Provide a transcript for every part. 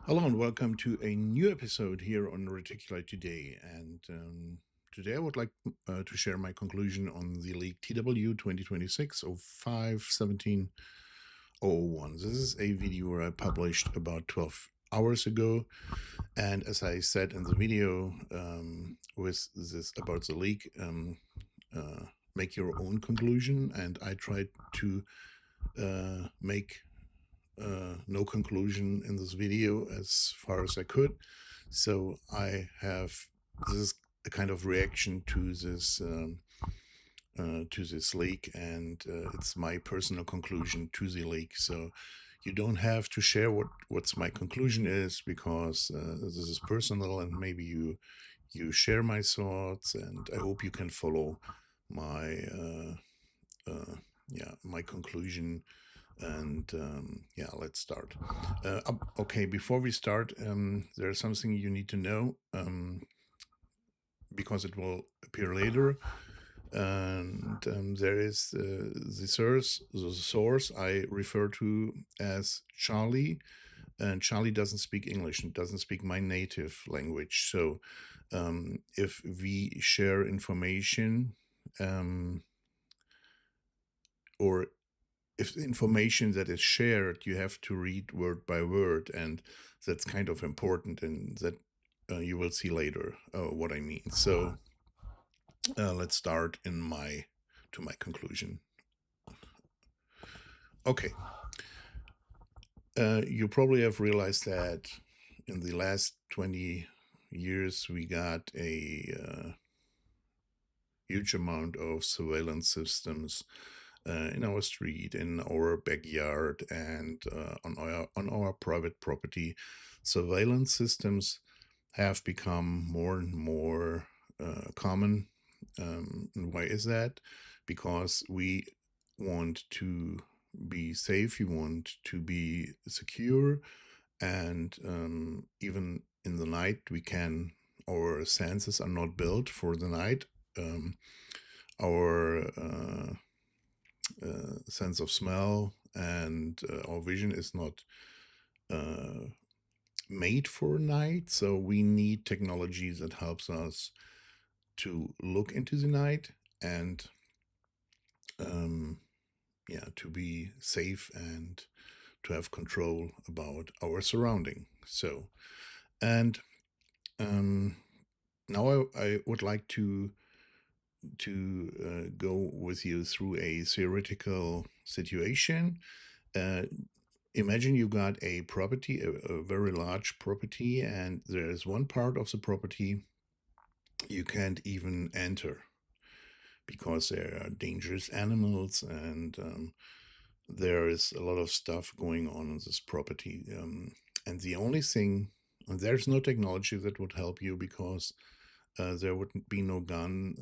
Hello and welcome to a new episode here on Reticulate Today. And today I would like to share my conclusion on the Leak TW20260517001. This is a video I published about 12 hours ago. And as I said in the video with this about the leak, make your own conclusion. And I tried to make no conclusion in this video as far as I could. So this is a kind of reaction to this leak, and it's my personal conclusion to the leak. So you don't have to share what's my conclusion is, because this is personal, and maybe you share my thoughts, and I hope you can follow my my conclusion. And let's start. Okay, before we start, there's something you need to know, because it will appear later. And there is the source I refer to as Charlie, and Charlie doesn't speak English and doesn't speak my native language. So if we share information, or if the information that is shared, you have to read word by word, and that's kind of important, and that you will see later what I mean. So let's start to my conclusion. Okay. You probably have realized that in the last 20 years, we got a huge amount of surveillance systems in our street, in our backyard, and on our private property. Surveillance systems have become more and more common. And why is that? Because we want to be safe, we want to be secure, and even in the night, our senses are not built for the night. Our sense of smell and our vision is not made for night, so we need technologies that helps us to look into the night and to be safe and to have control about our surrounding. So, and now I would like to go with you through a theoretical situation. Imagine you got a property, a very large property, and there's one part of the property you can't even enter because there are dangerous animals, and there is a lot of stuff going on this property. And the only thing, and there's no technology that would help you, because there would be no gun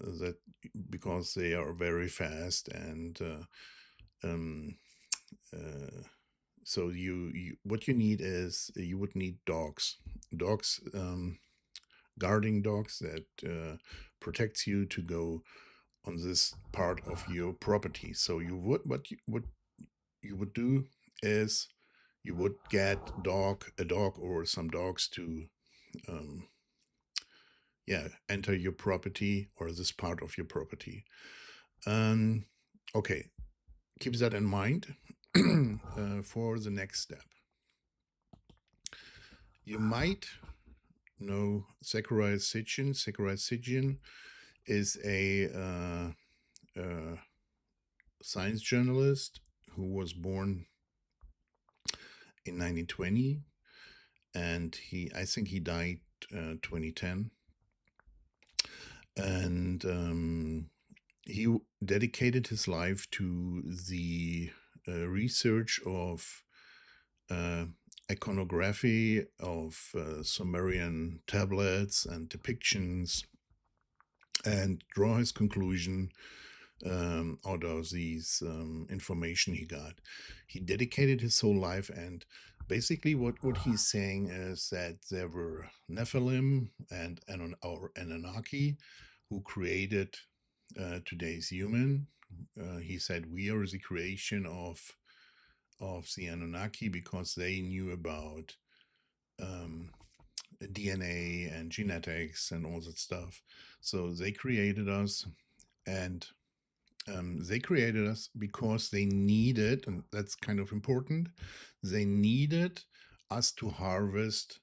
because they are very fast, and so what you need is you would need dogs, guarding dogs that protects you to go on this part of your property. So what you would do is you would get a dog or some dogs to enter your property or this part of your property. Okay, keep that in mind for the next step. You might know Zachariah Sitchin. Zachariah Sitchin is a science journalist who was born in 1920, and I think he died 2010. And he dedicated his life to the research of iconography of Sumerian tablets and depictions, and draw his conclusion out of these information he got. He dedicated his whole life, and basically what he's saying is that there were Nephilim and Anunnaki who created today's human. He said we are the creation of the Anunnaki because they knew about DNA and genetics and all that stuff. So they created us, and they created us because they needed, and that's kind of important, they needed us to harvest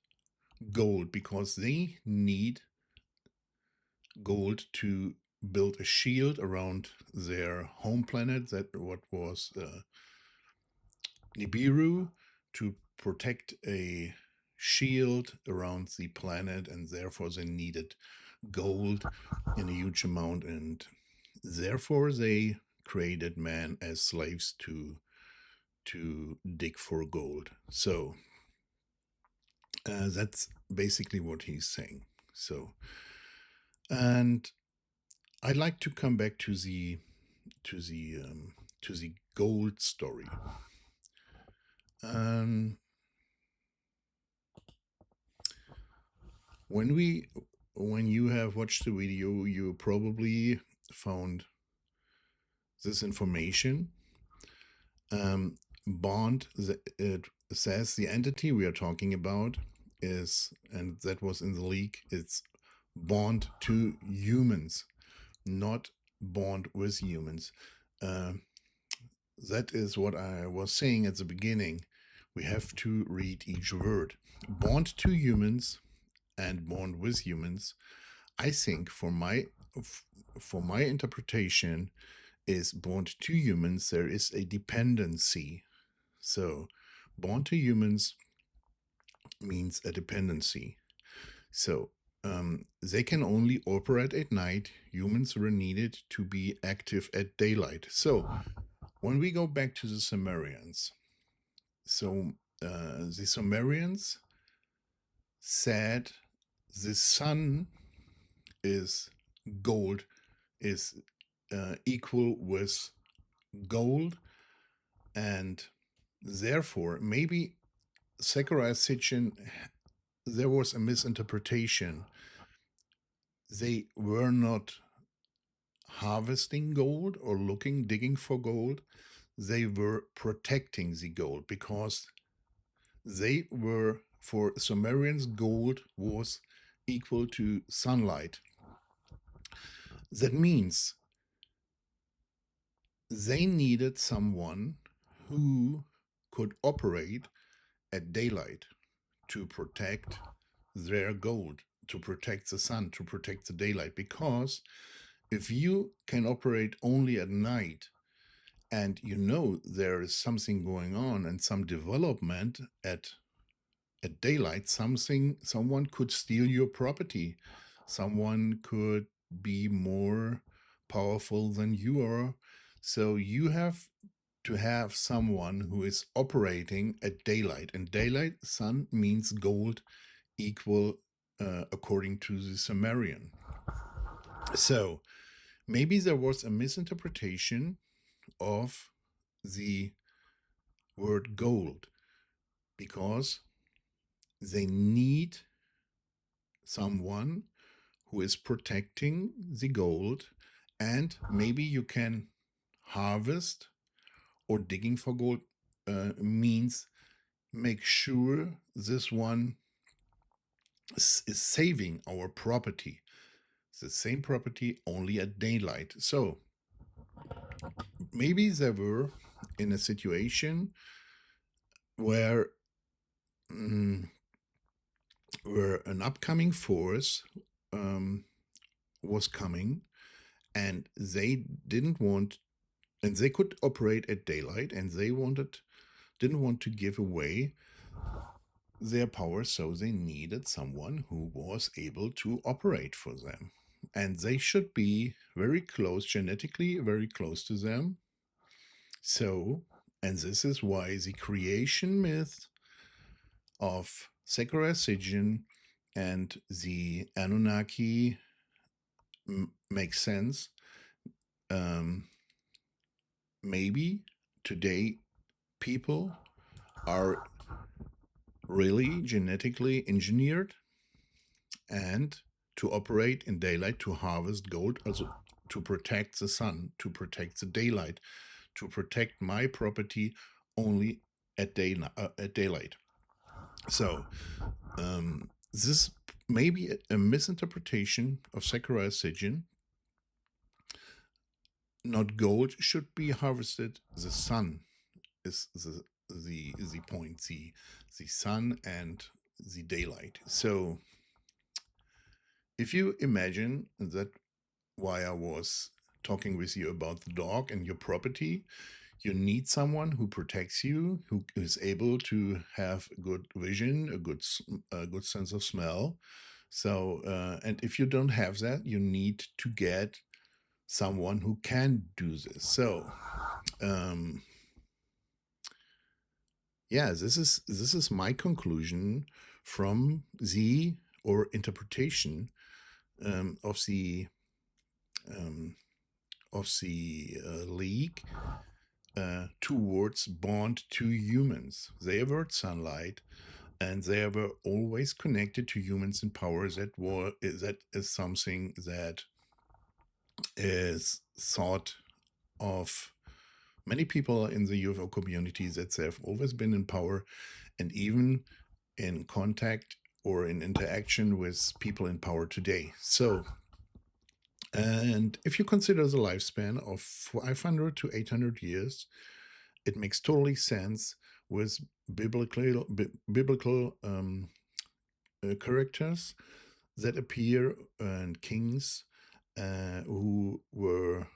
gold because they need gold to build a shield around their home planet, that what was Nibiru, to protect a shield around the planet, and therefore they needed gold in a huge amount, and therefore they created man as slaves to dig for gold. So that's basically what he's saying. So, and I'd like to come back to the gold story. When you have watched the video, you probably found this information. Bond, it says the entity we are talking about is, and that was in the leak, it's bond to humans, not bond with humans. That is what I was saying at the beginning. We have to read each word. Bond to humans and bond with humans, I think, for my interpretation, is bond to humans, there is a dependency. So bond to humans means a dependency. So they can only operate at night. Humans were needed to be active at daylight. So when we go back to the Sumerians, so the Sumerians said the sun is gold, is equal with gold, and therefore maybe Zechariah Sitchin, there was a misinterpretation. They were not harvesting gold or digging for gold. They were protecting the gold because they were, for Sumerians, gold was equal to sunlight. That means they needed someone who could operate at daylight to protect their gold, to protect the sun, to protect the daylight. Because if you can operate only at night, and you know there is something going on and some development at daylight, someone could steal your property, someone could be more powerful than you are. So you have to have someone who is operating at daylight, and daylight, sun, means gold, equal according to the Sumerian. So maybe there was a misinterpretation of the word gold, because they need someone who is protecting the gold, and maybe you can harvest or digging for gold means make sure this one is saving our property, the same property, only at daylight. So maybe they were in a situation where an upcoming force was coming, and they didn't want, and they could operate at daylight, and they didn't want to give away their power, so they needed someone who was able to operate for them. And they should be very close, genetically very close to them. So, and this is why the creation myth of Zechariah Sitchin and the Anunnaki makes sense. Maybe today people are really genetically engineered and to operate in daylight, to harvest gold, also to protect the sun, to protect the daylight, to protect my property only at daylight. So this may be a misinterpretation of Zechariah Sitchin. Not gold should be harvested, the sun is the point, the sun and the daylight. So if you imagine that, why I was talking with you about the dog and your property, you need someone who protects you, who is able to have good vision, a good sense of smell. So and if you don't have that, you need to get someone who can do this. So yeah, this is my conclusion from the or interpretation of the leak towards bond to humans. They avert sunlight, and they were always connected to humans in power. That is something that is thought of many people in the UFO community, that they've always been in power and even in contact or in interaction with people in power today. So, and if you consider the lifespan of 500 to 800 years, it makes totally sense with biblical characters that appear and kings who were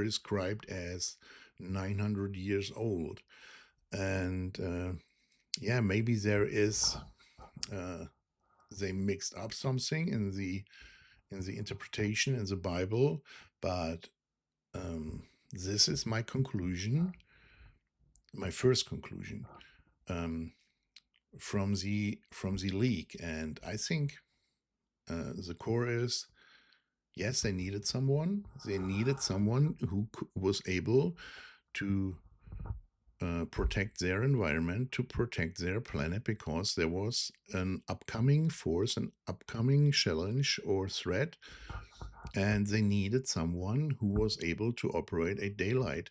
described as 900 years old. And yeah, maybe there is they mixed up something in the interpretation in the Bible, but this is my conclusion, my first conclusion from the leak. And I think the core is, yes, they needed someone. They needed someone who was able to protect their environment, to protect their planet, because there was an upcoming force, an upcoming challenge or threat, and they needed someone who was able to operate a daylight.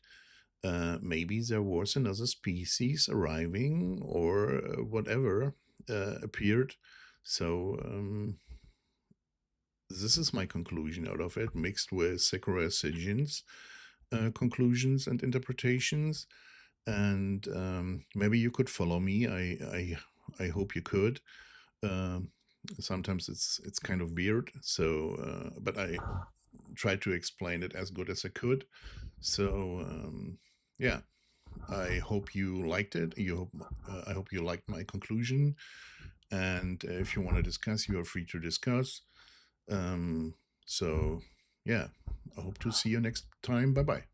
Maybe there was another species arriving or whatever appeared. So this is my conclusion out of it, mixed with Zechariah Sitchin's conclusions and interpretations. And maybe you could follow me. I hope you could. Sometimes it's kind of weird. So, but I tried to explain it as good as I could. So yeah, I hope you liked it. I hope you liked my conclusion. And if you want to discuss, you are free to discuss. So yeah, I hope to see you next time. Bye bye.